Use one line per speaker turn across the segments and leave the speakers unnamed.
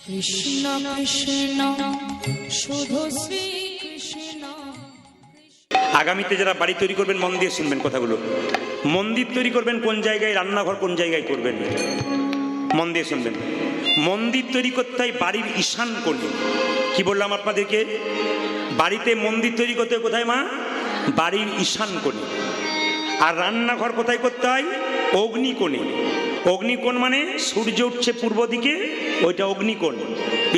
কৃষ্ণ কৃষ্ণ শুধু শ্রী কৃষ্ণ।
আগামীতে যারা বাড়ি তৈরি করবেন মন দিয়ে শুনবেন কথাগুলো। মন্দির তৈরি করবেন কোন জায়গায়, রান্নাঘর কোন জায়গায় করবেন, মন দিয়ে শুনবেন। মন্দির তৈরি করতে হয় বাড়ির ঈশান কোণে। কি বললাম আপনাদেরকে? বাড়িতে মন্দির তৈরি করতে হয় কোথায় মা? বাড়ির ঈশান কোণে। আর রান্নাঘর কোথায় করতে হয়? অগ্নিকোণে। অগ্নিকোণ মানে সূর্য উঠছে পূর্ব দিকে, ওইটা অগ্নিকোণ।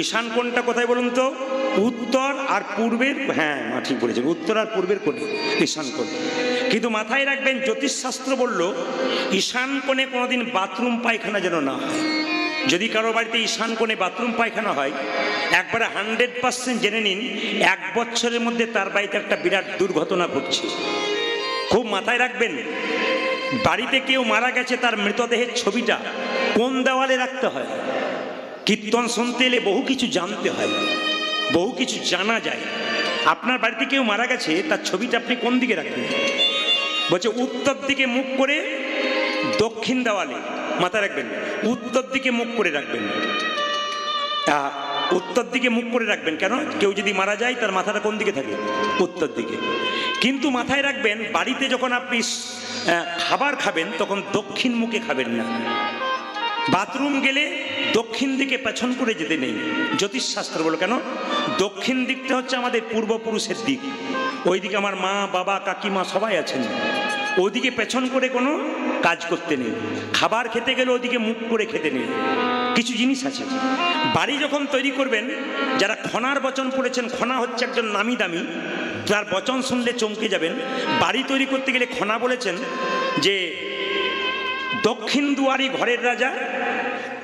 ঈশান কোণটা কোথায় বলুন তো? উত্তর আর পূর্বের, হ্যাঁ মা ঠিক বলেছেন, উত্তর আর পূর্বের কোণে ঈশান কোণ। কিন্তু মাথায় রাখবেন, জ্যোতিষশাস্ত্র বলল ঈশান কোণে কোনোদিন বাথরুম পায়খানা যেন না হয়। যদি কারো বাড়িতে ঈশান কোণে বাথরুম পায়খানা হয়, একবারে 100% জেনে নিন 1 বছরের মধ্যে তার বাড়িতে একটা বিরাট দুর্ঘটনা ঘটছে। খুব মাথায় রাখবেন, বাড়িতে কেউ মারা গেছে, তার মৃতদেহের ছবিটা কোন দেওয়ালে রাখতে হয়? কীর্তন শুনতে এলে বহু কিছু জানতে হয়, বহু কিছু জানা যায়। আপনার বাড়িতে কেউ মারা গেছে, তার ছবিটা আপনি কোন দিকে রাখবেন? বলছে উত্তর দিকে মুখ করে দক্ষিণ দেওয়ালে। মাথায় রাখবেন, উত্তর দিকে মুখ করে রাখবেন। উত্তর দিকে মুখ করে রাখবেন কেন? কেউ যদি মারা যায় তার মাথাটা কোন দিকে থাকে? উত্তর দিকে। কিন্তু মাথায় রাখবেন, বাড়িতে যখন আপনি খাবার খাবেন তখন দক্ষিণ মুখে খাবেন না। বাথরুম গেলে দক্ষিণ দিকে পেছন করে যেতে নেই। জ্যোতিষশাস্ত্র বলো কেন? দক্ষিণ দিকটা হচ্ছে আমাদের পূর্বপুরুষের দিক। ওইদিকে আমার মা বাবা কাকিমা সবাই আছেন, ওইদিকে পেছন করে কোনো কাজ করতে নেই। খাবার খেতে গেলে ওইদিকে মুখ করে খেতে নেই। কিছু জিনিস আছে। বাড়ি যখন তৈরি করবেন, যারা খনার বচন পড়েছেন, খনা হচ্ছে একজন নামি দামি, তার বচন শুনলে চমকে যাবেন। বাড়ি তৈরি করতে গেলে খনা বলেছেন যে দক্ষিণ দুয়ারি ঘরের রাজা,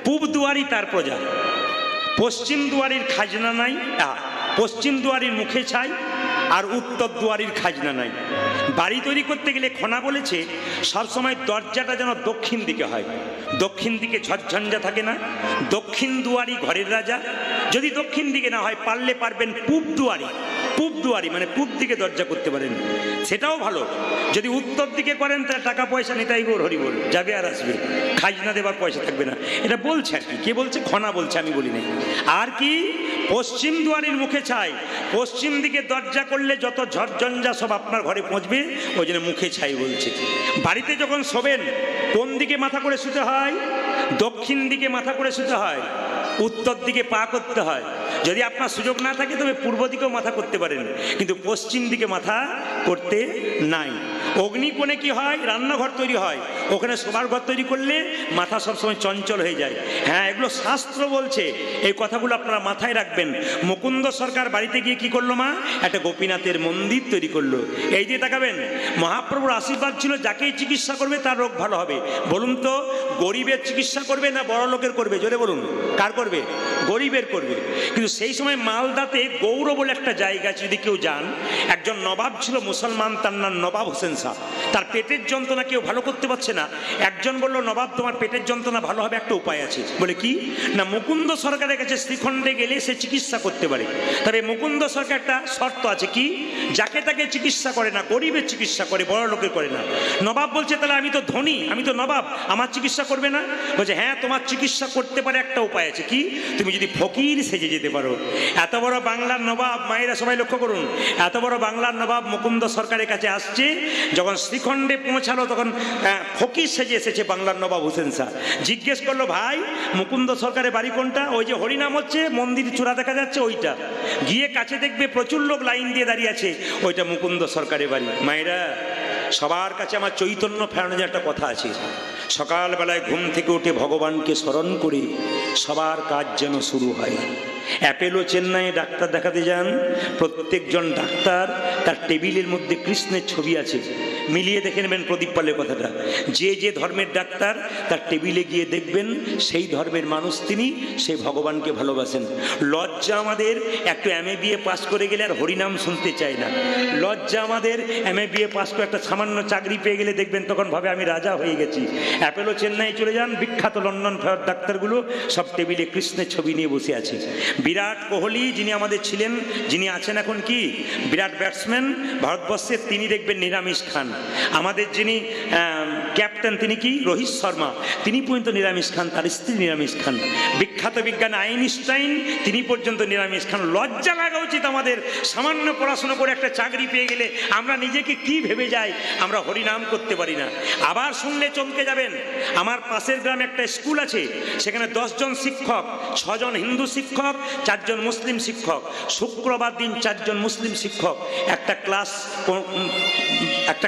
পূব দুয়ারি তার প্রজা, পশ্চিম দুয়ারির খাজনা নাই, পশ্চিম দুয়ারির মুখে ছাই, আর উত্তর দুয়ারির খাজনা নাই। বাড়ি তৈরি করতে গেলে খনা বলেছে সবসময় দরজাটা যেন দক্ষিণ দিকে হয়। দক্ষিণ দিকে ঝড়ঝঞ্ঝা থাকে না। দক্ষিণ দুয়ারি ঘরের রাজা। যদি দক্ষিণ দিকে না হয়, পারলে পারবেন পূব দুয়ারি। পূব দুয়ারি মানে পূব দিকে দরজা করতে পারেন, সেটাও ভালো। যদি উত্তর দিকে করেন তাহলে টাকা পয়সা নিতাই গৌর হরি বল, যাবে আর আসবে, খাজনা দেবার পয়সা থাকবে না। এটা বলছে আর কি। কে বলছে? খনা বলছে, আমি বলি নাই। আর কি? পশ্চিম দুয়ারির মুখে ছাই। পশ্চিম দিকে দরজা করলে যত ঝড়ঝঞ্ঝা সব আপনার ঘরে পৌঁছবে, ওই জন্য মুখে ছাই বলছে। বাড়িতে যখন শোবেন কোন দিকে মাথা করে শুতে হয়? দক্ষিণ দিকে মাথা করে শুতে হয়, উত্তর দিকে পা করতে হয়। যদি আপনার সুযোগ না থাকে তবে পূর্ব দিকেও মাথা করতে পারেন, কিন্তু পশ্চিম দিকে মাথা করতে নাই। অগ্নিকোণে কি হয়? রান্নাঘর তৈরি হয়, ওখানে শোবার ঘর তৈরি করলে মাথা সবসময় চঞ্চল হয়ে যায়। হ্যাঁ, এগুলো শাস্ত্র বলছে, এই কথাগুলো আপনারা মাথায় রাখবেন। মুকুন্দ সরকার বাড়িতে গিয়ে কি করলো মা? একটা গোপীনাথের মন্দির তৈরি করলো। এই দিয়ে তাকাবেন, মহাপ্রভুর আশীর্বাদ ছিল যাকেই চিকিৎসা করবে তার রোগ ভালো হবে। বলুন তো, গরিবের চিকিৎসা করবে না বড় লোকের করবে? জোরে বলুন, কার করবে? গরিবের করবে। কিন্তু সেই সময় মালদাতে গৌর বলে একটা জায়গা আছে, যদি কেউ যান, একজন নবাব ছিল মুসলমান, তার নাম নবাব হোসেন শাহ। তার পেটের যন্ত্রণা কেউ ভালো করতে পারছে না। একজন বলল, নবাব তোমার পেটের যন্ত্রণা ভালো হবে, একটা উপায় আছে। বলে কি? না, মুকুন্দ সরকারের কাছে শ্রীখণ্ডে গেলে সে চিকিৎসা করতে পারে। তবে মুকুন্দ সরকার একটা শর্ত আছে, কি? যাকে তাকে চিকিৎসা করে না, গরিবের চিকিৎসা করে, বড় লোকের করে না। নবাব বলছে, তাহলে আমি তো ধনী, আমি তো নবাব, আমার চিকিৎসা করবে না? বলছে, হ্যাঁ তোমার চিকিৎসা করতে পারে, একটা উপায় আছে। কি? তুমি যদি ফকির সেজে যেতে পারো। এত বড় বাংলার নবাব, মায়েরা সবাই লক্ষ্য করুন, এত বড় বাংলার নবাব মুকুন্দ সরকারের কাছে আসছে। যখন শ্রীখণ্ডে পৌঁছালো তখন ফকির সেজে এসেছে বাংলার নবাব হোসেন শাহ। জিজ্ঞেস করলো, ভাই মুকুন্দ সরকারের বাড়ি কোনটা? ওই যে হরিনাম হচ্ছে, মন্দির চূড়া দেখা যাচ্ছে, ওইটা। গিয়ে কাছে দেখবে প্রচুর লোক লাইন দিয়ে দাঁড়িয়ে আছে, ওইটা মুকুন্দ সরকারের বাড়ি। মায়েরা, সবার কাছে আমার চৈতন্য ফেরানোর একটা কথা আছে। সকালবেলায় ঘুম থেকে উঠে ভগবানকে স্মরণ করে সবার কাজ যেন শুরু হয়। অ্যাপেলো চেন্নাইয়ে ডাক্তার দেখাতে যান, প্রত্যেকজন ডাক্তার তার টেবিলের মধ্যে কৃষ্ণের ছবি আছে। মিলিয়ে দেখে নেবেন প্রদীপ পালের কথাটা। যে যে ধর্মের ডাক্তার তার টেবিলে গিয়ে দেখবেন সেই ধর্মের মানুষ তিনি, সেই ভগবানকে ভালোবাসেন। লজ্জা আমাদের, একটু MA পাস করে গেলে আর হরিনাম শুনতে চায় না। লজ্জা আমাদের, MA পাস করে একটা সামান্য চাকরি পেয়ে গেলে দেখবেন তখন ভাবে আমি রাজা হয়ে গেছি। অ্যাপেলো চেন্নাই চলে যান, বিখ্যাত লন্ডন ফেরত ডাক্তারগুলো সব টেবিলে কৃষ্ণের ছবি নিয়ে বসে আছে। বিরাট কোহলি যিনি আমাদের ছিলেন, যিনি আছেন এখন, কি বিরাট ব্যাটসম্যান ভারতবর্ষের, তিনি দেখবেন নিরামিষ খান। আমাদের যিনি ক্যাপ্টেন তিনি কি রোহিত শর্মা, তিনি পর্যন্ত নিরামিষ খান, তার স্ত্রী নিরামিষ খান। বিখ্যাত বিজ্ঞানী আইনস্টাইন তিনি পর্যন্ত নিরামিষ খান। লজ্জা লাগা উচিত আমাদের। সামান্য পড়াশোনা করে একটা চাকরি পেয়ে গেলে আমরা নিজেকে কি ভেবে যাই, আমরা হরিনাম করতে পারি না। আবার শুনলে চমকে যাবেন, আমার পাশের গ্রামে একটা স্কুল আছে, সেখানে 10 জন শিক্ষক, 6 জন হিন্দু শিক্ষক, 4 জন মুসলিম শিক্ষক। শুক্রবার দিন 4 জন মুসলিম শিক্ষক একটা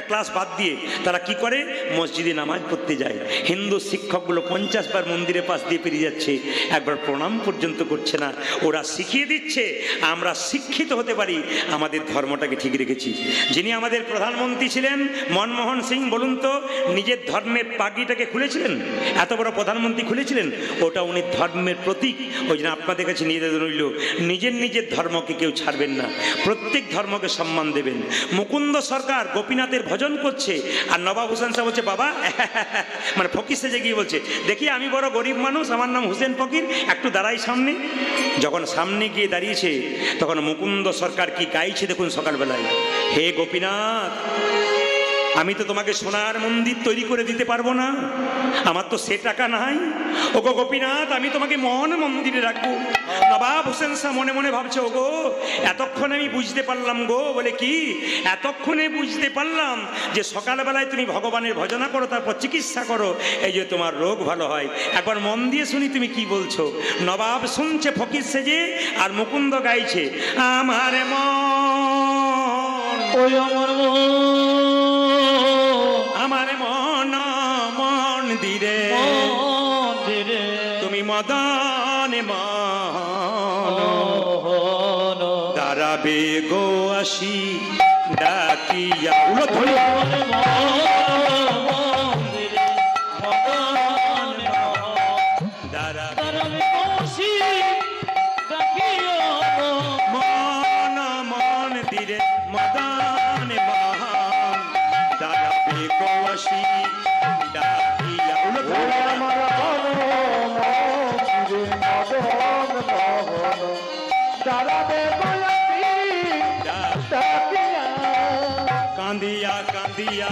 ক্লাস বাদ দিয়ে তারা কি করে, মসজিদে নামাজ পড়তে যায়। হিন্দু শিক্ষকগুলো 50 বার মন্দিরের পাশ দিয়ে পেরিয়ে যাচ্ছে, একবার প্রণাম পর্যন্ত করছে না। ওরা শিখিয়ে দিচ্ছে আমরা শিক্ষিত হতে পারি, আমাদের ধর্মটাকে ঠিক রেখেছি। যিনি আমাদের প্রধানমন্ত্রী ছিলেন মনমোহন সিং, বলুন তো নিজের ধর্মের পাগড়িটাকে খুলেছিলেন? এত বড় প্রধানমন্ত্রী খুলেছিলেন? ওটা উনি ধর্মের প্রতীক। ওই জন্য আপনাদের কাছে নিবেদন রইল, নিজের ধর্মকে কেউ ছাড়বেন না, প্রত্যেক ধর্মকে সম্মান দেবেন। মুকুন্দ সরকার গোপীনাথের ভজন করছে, আর নবাব হোসেন সাহেব বলছে বাবা মানে ফকির সেজে গিয়ে বলছে, দেখি আমি বড় গরিব মানুষ, আমার নাম হোসেন ফকির, একটু দাঁড়াই সামনে। যখন সামনে গিয়ে দাঁড়িয়েছে তখন মুকুন্দ সরকার কি গাইছে দেখুন সকালবেলায়, হে গোপীনাথ, আমি তো তোমাকে সোনার মন্দির তৈরি করে দিতে পারবো না, আমার তো সে টাকা নাই। ওগো গোপীনাথ, আমি তোমাকে মন্দিরে রাখবো। নবাব হোসেন শাহ মনে মনে ভাবছে, ওগো এতক্ষণে আমি বুঝতে পারলাম গো। বলে কি? এতক্ষণে বুঝতে পারলাম যে সকালবেলায় তুমি ভগবানের ভজনা করো, তারপর চিকিৎসা করো, এই যে তোমার রোগ ভালো হয়। একবার মন দিয়ে শুনি তুমি কি বলছো। নবাব শুনছে ফকির সেজে, আর মুকুন্দ গাইছে, আমার মন,
ওই আমার
আমার মন মন্দিরে
মন্দিরে
তুমি মদন মন দাঁড়াবে গো আসি ডাকিয়া। উলট ধরি।
মন্দিরে দাঁড়াবে বসি ডাকিও
মন মন্দিরে মদন মন দাঁড়াবে গো আসি ডাকিয়া। উলট ধরি। কান্দিয়া কান্দিয়া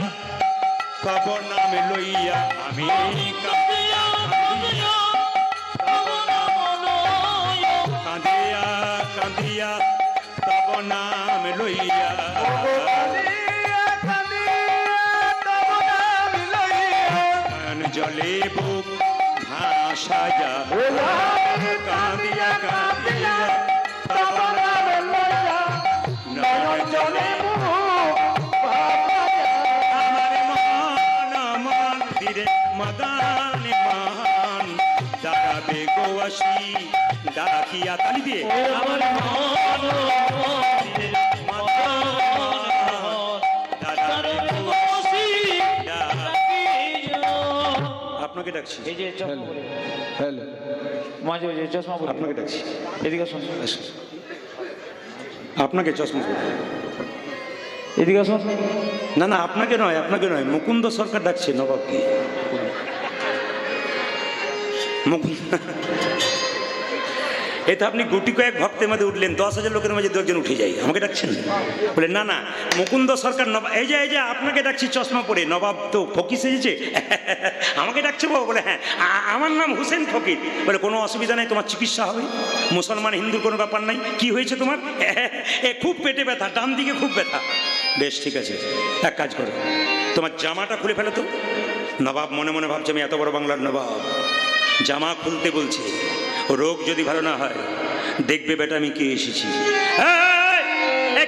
তব নাম লইয়া আমি কাঁদিয়া কান্দিয়া কান্দিয়া তব নাম লইয়া জলে বুক ভাসায়া কাঁদিয়া কাঁদিয়া তব নাম লইয়া নয়ন জলে মদন মহান দাঁড়াবে গো আসি ডাকিয়া। তালি দিয়ে আমার আপনাকে ডাকছি,
এই যে চশমা পরে মাঝে ওই যে চশমা পরে
আপনাকে ডাকছি,
এদিকে শোন,
আপনাকে চশমা পরে।
এদিকে শোন।
না না আপনাকে নয়, আপনাকে নয়, মুকুন্দ সরকার ডাকছে নবাবকে। এই তো আপনি গুটি কয়েক ভক্তের মধ্যে উঠলেন, 10,000 লোকের মাঝে 2 জন উঠে যায়, আমাকে ডাকছেন? বলে না না মুকুন্দ সরকার নবাব, এই যে আপনাকে ডাকছি চশমা পরে। নবাব তো ফকির সেজেছে, আমাকে ডাকছে বাবু? বলে হ্যাঁ, আমার নাম হোসেন ফকির। বলে কোনো অসুবিধা নেই, তোমার চিকিৎসা হবে, মুসলমান হিন্দুর কোনো ব্যাপার নাই। কি হয়েছে তোমার? খুব পেটে ব্যথা, ডান দিকে খুব ব্যথা। বেশ ঠিক আছে, এক কাজ করো, তোমার জামাটা খুলে ফেলো তো। নবাব মনে মনে ভাবছে আমি এত বড় বাংলার নবাব, জামা খুলতে বলছে, রোগ যদি ভালো না হয় দেখবে বেটা আমি কে এসেছি।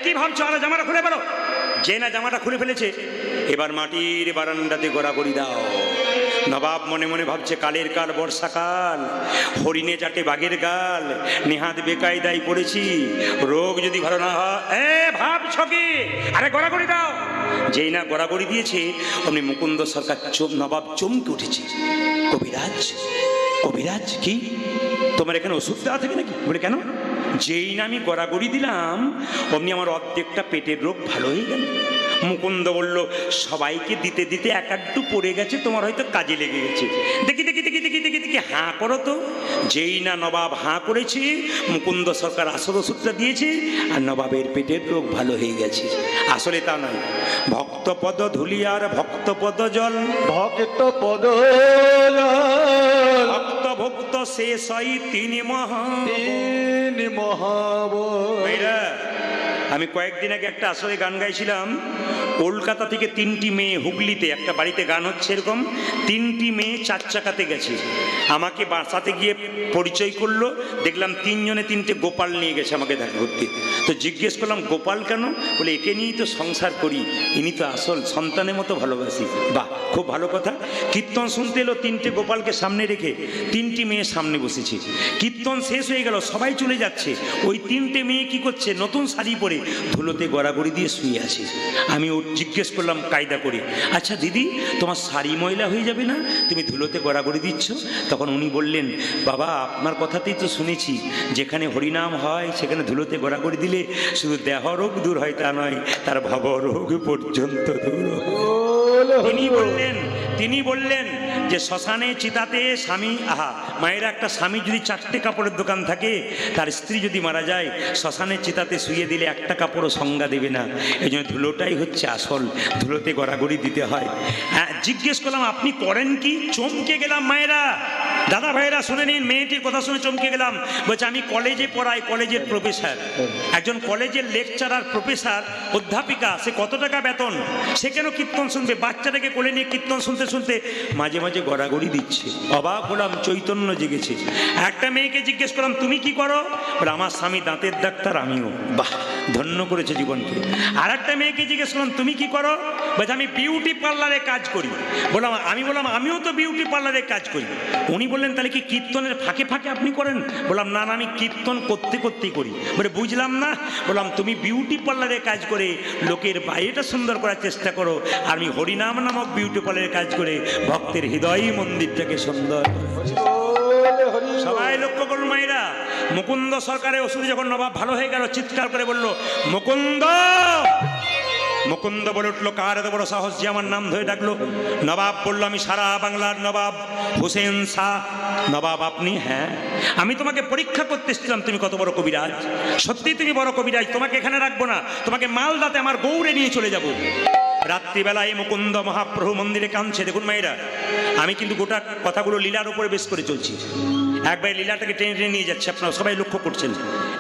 কি ভাবছো? আরে জামাটা খুলে ফেলো। যে না জামাটা খুলে ফেলেছে, এবার মাটির বারান্দাতে গড়াগড়ি দাও। নবাব মনে মনে ভাবছে কালের কাল বর্ষাকাল, হরিণে চাটে বাঘের গাল, নেহাত বেকায়দায় পড়েছি, রোগ যদি ভালো না হয়। ভাবছ কি? আরে গড়াগড়ি দাও। যেই না গড়াগড়ি দিয়েছে অমনি মুকুন্দ সরকার নবাব চমকে উঠেছে। কবিরাজ, কবিরাজ কি তোমার এখানে ওষুধ দেওয়া থাকে নাকি? বলে কেন? যেই না আমি গড়াগড়ি দিলাম অমনি আমার অর্ধেকটা পেটের রোগ ভালো হয়ে গেল। মুকুন্দ বলল সবাইকে দিতে দিতে এক আধটু পড়ে গেছে, তোমার হয়তো কাজে লেগে গেছে। দেখি দেখি দেখি দেখি দেখি দেখি থেকে হাঁ করো তো। যেই না নবাব হাঁ করেছে, মুকুন্দ সরকার আসল ওষুধটা দিয়েছে আর নবাবের পেটের রোগ ভালো হয়ে গেছে। আসলে তা নয়, ভক্তপদ ধুলি আর ভক্তপদ জল,
ভক্ত পদ
ভক্ত ভক্ত শেষ হয় তিনি মহা।
তিনি মহাবল।
মেয়েরা, আমি কয়েকদিন আগে একটা আসলে গান গাইছিলাম। কলকাতা থেকে 3টি মেয়ে, হুগলিতে একটা বাড়িতে গান হচ্ছে এরকম, 3টি মেয়ে 4 চাকাতে গেছে। আমাকে বাসাতে গিয়ে পরিচয় করলো, দেখলাম 3 জনে 3টে গোপাল নিয়ে গেছে আমাকে দেখা করতে। তো জিজ্ঞেস করলাম গোপাল কেন? বলে একে নিয়েই তো সংসার করি, ইনি তো আসল সন্তানের মতো ভালোবাসি। বাহ, খুব ভালো কথা। কীর্তন শুনতে এলো, 3টে গোপালকে সামনে রেখে 3টি মেয়ে সামনে বসেছে। কীর্তন শেষ হয়ে গেল, সবাই চলে যাচ্ছে। ওই 3টে মেয়ে কি করছে? নতুন শাড়ি পরে ধুলোতে গড়াগড়ি দিয়ে শুয়ে আছে। আমি ও জিজ্ঞেস করলাম কায়দা করে, আচ্ছা দিদি, তোমার শাড়ি ময়লা হয়ে যাবে না? তুমি ধুলোতে গড়াগড়ি দিচ্ছ। তখন উনি বললেন, বাবা আপনার কথাতেই তো শুনেছি, যেখানে হরিনাম হয় সেখানে ধুলোতে গড়াগড়ি দিলে শুধু দেহ রোগ দূর হয় তা নয়, তার ভব রোগ পর্যন্ত দূর হয়। তিনি বললেন যে শ্মশানে চিতাতে স্বামী, আহা মায়েরা, একটা স্বামী যদি 4টে কাপড়ের দোকান থাকে, তার স্ত্রী যদি মারা যায়, শ্মশানের চিতাতে শুয়ে দিলে একটা কাপড়ও সংজ্ঞা দেবে না। এই জন্য ধুলোটাই হচ্ছে আসল, ধুলোতে গড়াগড়ি দিতে হয়। হ্যাঁ, জিজ্ঞেস করলাম আপনি করেন কি? চমকে গেলাম মায়েরা, দাদা ভাইয়েরা শুনে নিন, মেয়েটির কথা শুনে চমকে গেলাম। বলছে আমি কলেজে পড়াই, কলেজের প্রফেসর। একজন কলেজের লেকচারার, প্রফেসর, অধ্যাপিকা, সে কত টাকা বেতন? সে কেন কীর্তন শুনবে? বাচ্চাটাকে কোলে নিয়ে কীর্তন শুনতে শুনতে মাঝে মাঝে গড়াগড়ি দিচ্ছে। অবাক হলাম, চৈতন্য জেগেছে। একটা মেয়েকে জিজ্ঞেস করলাম তুমি কি করো? বলে আমার স্বামী দাঁতের ডাক্তার, আমিও। বাহ, ধন্য করেছে জীবনকে। আর একটা মেয়েকে জিজ্ঞেস করলাম তুমি কি করো? বলছে আমি বিউটি পার্লারে কাজ করি। আমি বললাম আমিও তো বিউটি পার্লারে কাজ করি। উনি বললেন তাহলে কি কীর্তনের ফাঁকে ফাঁকে আপনি করেন? বললাম না না, আমি কীর্তন করতে করতেই করি। বলে বুঝলাম না। বললাম তুমি বিউটি পার্লারে কাজ করে লোকের বাইরেটা সুন্দর করার চেষ্টা করো, আর আমি হরিনাম নামক বিউটি পার্লারে কাজ করে ভক্তের হৃদয় মন্দিরটাকে সুন্দর। সবাই লক্ষ্য করুন মায়েরা, মুকুন্দ সরকারের ওষুধে যখন নবাব ভালো হয়ে গেল, চিৎকার করে বলল মুকুন্দ। মুকুন্দ বলে উঠলো, কার এত বড় সাহস যে আমার নাম ধরে ডাকলো? নবাব বলল, আমি সারা বাংলার নবাব হুসেন শাহ। নবাব আপনি? হ্যাঁ। আমি তোমাকে পরীক্ষা করতে এসেছিলাম, তুমি কত বড় কবিরাজ। সত্যি তুমি বড় কবিরাজ, তোমাকে এখানে রাখবো না, তোমাকে মালদাতে আমার গৌড়ে নিয়ে চলে যাব। রাত্রিবেলায় মুকুন্দ মহাপ্রভু মন্দিরে কাঁদছে। দেখুন মায়েরা, আমি কিন্তু গোটা কথাগুলো লীলার উপরে বেশ করে চলছি। একবার লীলাটাকে টেনে টেনে নিয়ে যাচ্ছে, আপনারা সবাই লক্ষ্য করছেন।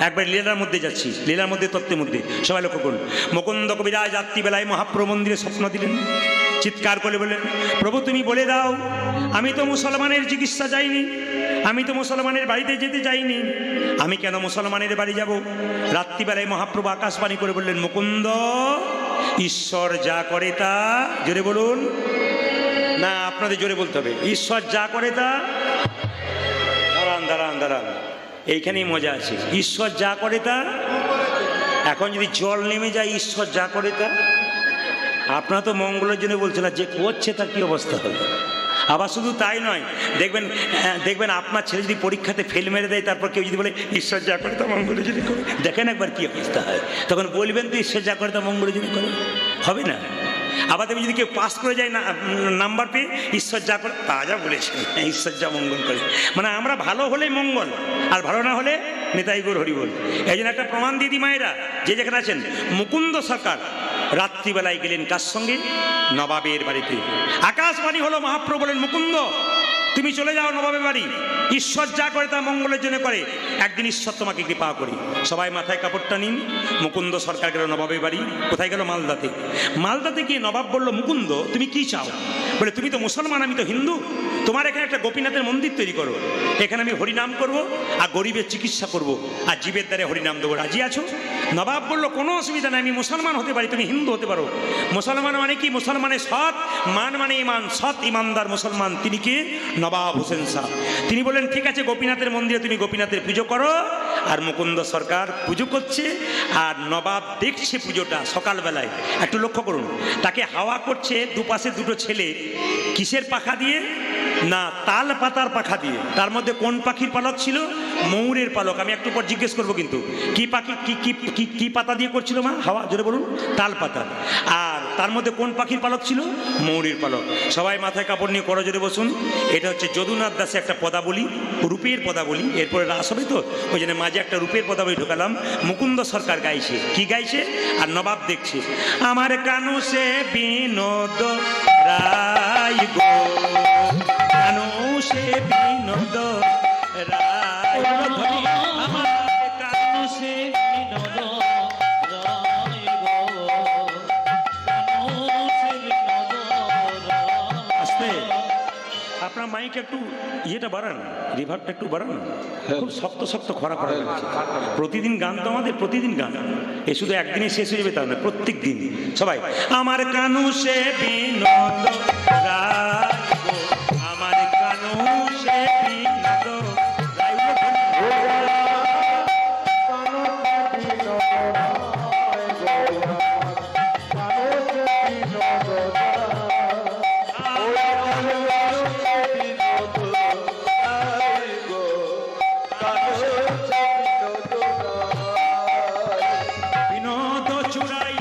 একবার লীলার মধ্যে যাচ্ছি, লীলার মধ্যে তত্ত্বের মধ্যে, সবাই লক্ষ্য করুন। মুকুন্দ কবিরাজ রাত্রিবেলায় মহাপ্রভু মন্দিরে স্বপ্ন দিলেন, চিৎকার করে বললেন, প্রভু তুমি বলে দাও, আমি তো মুসলমানের চিকিৎসা যাইনি, আমি তো মুসলমানের বাড়িতে যেতে চাইনি, আমি কেন মুসলমানের বাড়ি যাব? রাত্রিবেলায় মহাপ্রভু আকাশবাণী করে বললেন, মুকুন্দ, ঈশ্বর যা করে তা, জোরে বলুন না, আপনাদের জোরে বলতে হবে, ঈশ্বর যা করে তা। দাঁড়ান দাঁড়ান দাঁড়ান, এইখানেই মজা আছে। ঈশ্বর যা করে তা, এখন যদি জল নেমে যায়, ঈশ্বর যা করে তা। আপনারা তো মঙ্গলের জন্য বলছেন না, যে করছে তার কী অবস্থা হবে? আবার শুধু তাই নয়, দেখবেন আপনার ছেলে যদি পরীক্ষাতে ফেল মেরে দেয়, তারপর কেউ যদি বলে ঈশ্বর যা করে তা মঙ্গলের জন্য করে, দেখেন একবার কী অবস্থা হয়। তখন বলবেন তো ঈশ্বর যা করে তা মঙ্গলের জন্য করে, হবে না? আবার তুমি যদি কেউ পাস করে যায় না, নাম্বার পেয়ে, ঈশ্বর যা করে তা যা বলেছেন, ঈশ্বর যা মঙ্গল করে। মানে আমরা ভালো হলেই মঙ্গল, আর ভালো না হলে নেতাই গৌর হরিবল। এই জন্য একটা প্রমাণ দিয়ে দিই মায়েরা, যে যেখানে আছেন। মুকুন্দ সরকার রাত্রিবেলায় গেলেন কার সঙ্গে? নবাবের বাড়িতে। আকাশবাণী হলো, মহাপ্রভু বলেন, মুকুন্দ তুমি চলে যাও নবাবের বাড়ি, ঈশ্বর যা করে তা মঙ্গলের জন্য করে, একদিন ঈশ্বর তোমাকে কৃপা করি। সবাই মাথায় কাপড়টা নিন। মুকুন্দ সরকার গেল নবাবের বাড়ি। কোথায় গেল? মালদাতে। মালদাতে গিয়ে নবাব বলল, মুকুন্দ তুমি কি চাও? বলে তুমি তো মুসলমান, আমি তো হিন্দু, তোমার এখানে একটা গোপীনাথের মন্দির তৈরি করো, এখানে আমি হরিনাম করব আর গরিবের চিকিৎসা করব আর জীবের দ্বারে হরিনাম দেবো, রাজি আছো? নবাব বলল, কোনো অসুবিধা নেই, আমি মুসলমান হতে পারি, তুমি হিন্দু হতে পারো। মুসলমান মানে কি? মুসলমানের সৎ, মান মানে ইমান, সৎ ইমানদার মুসলমান। তিনি কে? নবাব হোসেন শাহ। তিনি বললেন, ঠিক আছে, গোপীনাথের মন্দিরে তুমি গোপীনাথের পুজো করো। আর মুকুন্দ সরকার পুজো করছে, আর নবাব দেখছে পুজোটা সকালবেলায়। একটু লক্ষ্য করুন, তাকে হাওয়া করছে দুপাশে দুটো ছেলে, কিসের পাখা দিয়ে? না, তাল পাতার পাখা দিয়ে। তার মধ্যে কোন পাখির পালক ছিল? ময়ূরের পালক। আমি একটু পর জিজ্ঞেস করবো কিন্তু কি পাখি, কি পাতা দিয়ে করছিল মা হাওয়া, জোরে বলুন। তাল পাতা। আর তার মধ্যে কোন পাখির পালক ছিল? ময়ূরীর পালক। সবাই মাথায় কাপড় নিয়ে করজোরে বসুন। এটা হচ্ছে যদুনাথ দাসে একটা পদাবলী, রূপের পদাবলী। এরপরে রাস হবে তো, ওই জন্য মাঝে একটা রূপের পদাবলী ঢোকালাম। মুকুন্দ সরকার গাইছে, কি গাইছে? আর নবাব দেখছে। আমার কানু সে বিনোদ রায় গো, কানু সে বিনোদ রায় গো, আমার কানু সে
বিনোদ রায় গো, কানু সে বিনোদ রায়।
আসতে আপনার মাইক একটু ইয়েটা বাড়ান, রিভার্বটা একটু বাড়ান। খুব শক্ত শক্ত খরা খরা লাগছে। প্রতিদিন গান তো আমাদের, প্রতিদিন গান। এ শুধু একদিনে শেষ হয়ে যাবে তা না, প্রত্যেক দিন। সবাই আমার কানু সে বিনোদ রায় গো, আমার কানু সে বিনোদ রায় গো। বিনোদ চুড়াই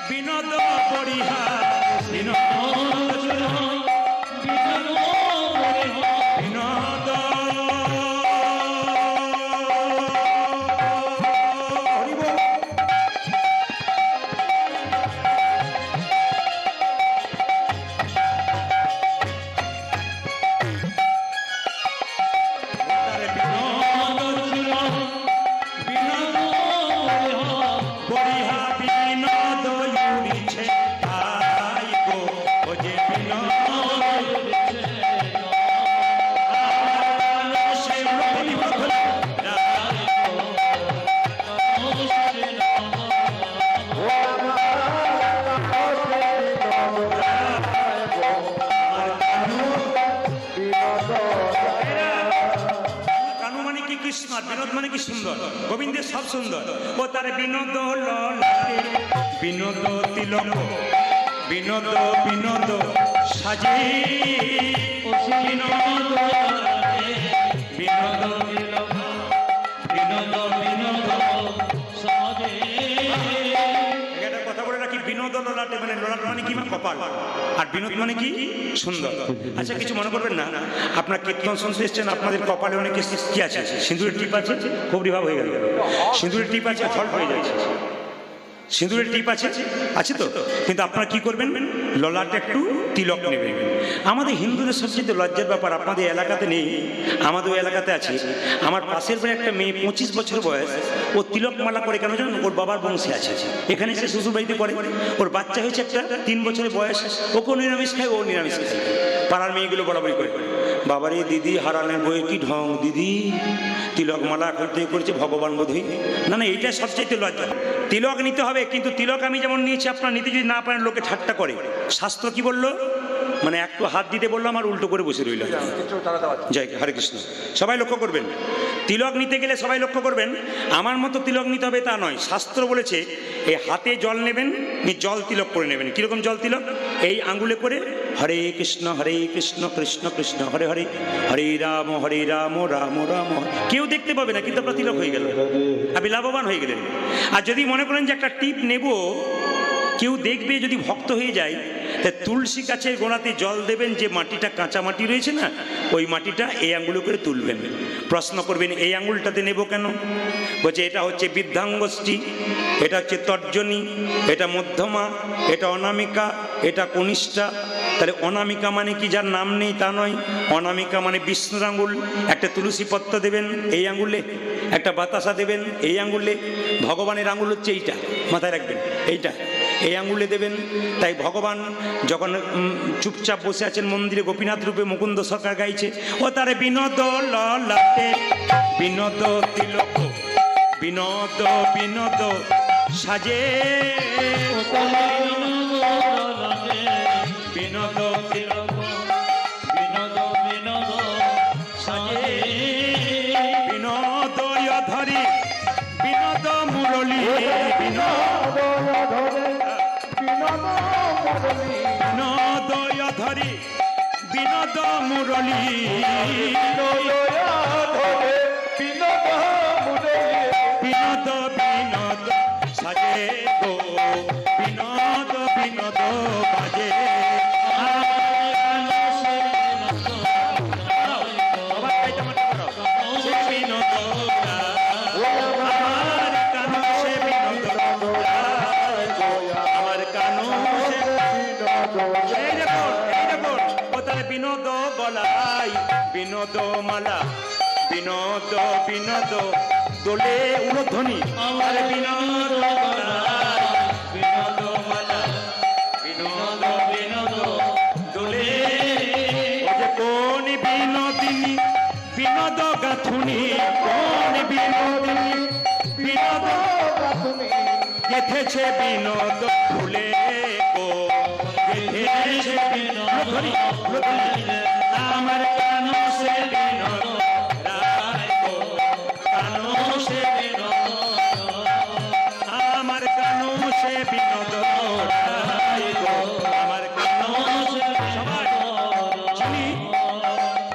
বিনোদ পরিহার, বিনোদ চুড়াই বিনোদ হরিব। বিনোদ চুড়াই বিনোদ পরিহা বিনোদ উড়িছে তাই গো, ও যে বিনোদ উড়িছে সে বিনোদ রায় গো, কানু মানে কি কৃষ্ণ, আর বিনোদ মানে কি সুন্দর। গোবিন্দের সব সুন্দর। ও তার বিনোদ ললাটে বিনোদ তিলক, বিনোদ বিনোদ সাজে, ও সে বিনোদ ললাটে বিনোদ তিলক, বিনোদ বিনোদ সাজে। একটা কথা বলে রাখি, বিনোদ ললাটে মানে ললাট মানে কি? কপাল। আর বিনোদ মানে কি? সুন্দর। আচ্ছা, কিছু মনে করবেন না, আপনার কীর্তন শুনতে এসছেন, আপনাদের কপালে অনেক কি আছে? সিঁদুরের টিপ আছে, খুবই ভাব হয়ে গেল। সিঁদুরের টিপ আছে, ফল হয়ে যাচ্ছে। সিঁদুরের টিপ আছে, আছে তো, কিন্তু আপনারা কি করবেন? ললাটে একটু তিলক নেবেন। আমাদের হিন্দুদের সবচেয়ে লজ্জার ব্যাপার, আপনাদের এলাকাতে নেই, আমাদের এলাকাতে আছে। আমার পাশের বাড়ি একটা মেয়ে, 25 বছর বয়স, ও তিলক মালা করে কেন জানেন? ওর বাবার বংশে আছে। এখানে সে শ্বশুর বাড়িতে করে। ওর বাচ্চা হয়েছে একটা, 3 বছরের বয়স। ওকেও নিরামিষ খায়, ও নিরামিষ খায়। পাড়ার মেয়েগুলো বরাবরই করে, বাবারে দিদি হারানের বইয়ের কি ঢং, দিদি তিলক মালা করতে করেছে ভগবান বোধই। না না, এইটা সবচাইতে লজ্জা। তিলক নিতে হবে, কিন্তু তিলক আমি যেমন নিয়েছি, আপনার নিতে যদি না পারেন লোকে ঠাট্টা করে। শাস্ত্র কি বললো? মানে একটু হাত দিতে বললাম আর উল্টো করে বসে রইল। জয় হরে কৃষ্ণ। সবাই লক্ষ্য করবেন, তিলক নিতে গেলে সবাই লক্ষ্য করবেন, আমার মতো তিলক নিতে হবে তা নয়। শাস্ত্র বলেছে এই হাতে জল নেবেন, জল তিলক করে নেবেন। কিরকম জল তিলক? এই আঙ্গুলে করে হরে কৃষ্ণ কৃষ্ণ কৃষ্ণ হরে হরে, হরে রাম রাম রাম। কেউ দেখতে পাবে না, কিন্তু আপনার তিলক হয়ে গেল, আপনি লাভবান হয়ে গেলেন। আর যদি মনে করেন যে একটা টিপ নেব, কেউ দেখবে, যদি ভক্ত হয়ে যায়, তা তুলসী গাছের গোড়াতে জল দেবেন। যে মাটিটা কাঁচা মাটি রয়েছে না, ওই মাটিটা এই আঙ্গুলে করে তুলবেন। প্রশ্ন করবেন এই আঙ্গুলটাতে নেব কেন? বলছে এটা হচ্ছে বৃদ্ধাঙ্গুষ্ঠী, এটা হচ্ছে তর্জনী, এটা মধ্যমা, এটা অনামিকা, এটা কনিষ্ঠা। তাহলে অনামিকা মানে কি? যার নাম নেই তা নয়। অনামিকা মানে বিষ্ণুর আঙ্গুল। একটা তুলসী পত্র দেবেন এই আঙ্গুলে, একটা বাতাসা দেবেন এই আঙ্গুলে। ভগবানের আঙ্গুল হচ্ছে এইটা, মাথায় রাখবেন, এইটা এই আঙ্গুলে দেবেন। তাই ভগবান যখন চুপচাপ বসে আছেন মন্দিরে, গোপীনাথ রূপে মুকুন্দ সরকার গাইছে, ও তার বিনোদ ললাটে বিনোদ তিলক, বিনোদ বিনোদ সাজে, বিনোদ তিলক, বিনোদ বিনোদ সাজে, বিনোদ ধরি বিনোদ মুরলী, বিনোদ ধরি বিনোদ মুরলী, বিনোদ বিনোদ সাজে গো, বিনোদ বিনোদ বিনোদ মালা বিনোদ বিনোদ দোলে উলধ্বনি আমার বিনোদ বিনোদ মালা বিনোদ বিনোদ দোলে ও যে কোন বিনোদিনী বিনোদ গাথুনি কোন বিনোদিনী বিনোদ গেথেছে বিনোদ ফুলে গো গেথেছে বিনোদ আমার কানো সে বিনোদ রায় গো কানো সে বিনোদ আমার কানো সে বিনোদ রায় গো আমার কানো সে সবাই যিনি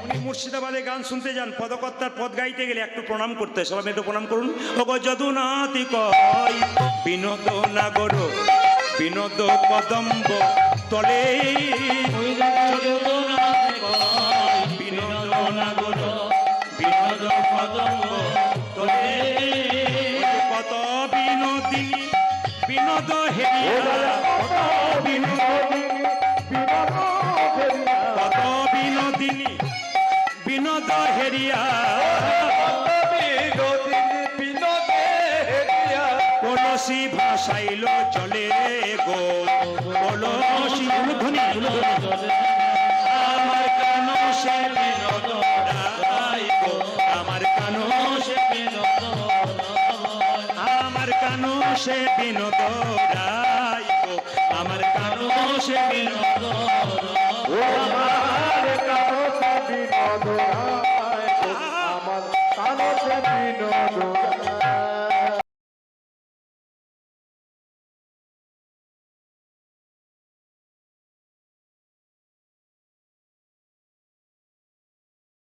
উনি মুর্শিদাবাদে গান শুনতে যান পদকর্তার পদ গাইতে গেলে একটু প্রণাম করতে হয়। সবাই একটু প্রণাম করুন। ওগো যদুনাথি কয় বিনোদ নাগর বিনোদ কদম্ব তলে বিনোদ নাগর বিনোদ কদম্ব তলে কত বিনোদিনী বিনোদ হেরিয়া কত বিনোদিনী বিনোদ হেরিয়া কলসি ভাসাইল চলে গো কলসি ধ্বনি আমার কানো সে বিনোদ রায় গো আমার কানো সে বিনোদ আমার কানো সে বিনোদ রায় গো আমার কানো সে বিনোদ
আমার কানো সে বিনোদ রায় গো, আমার কানো সে বিনোদ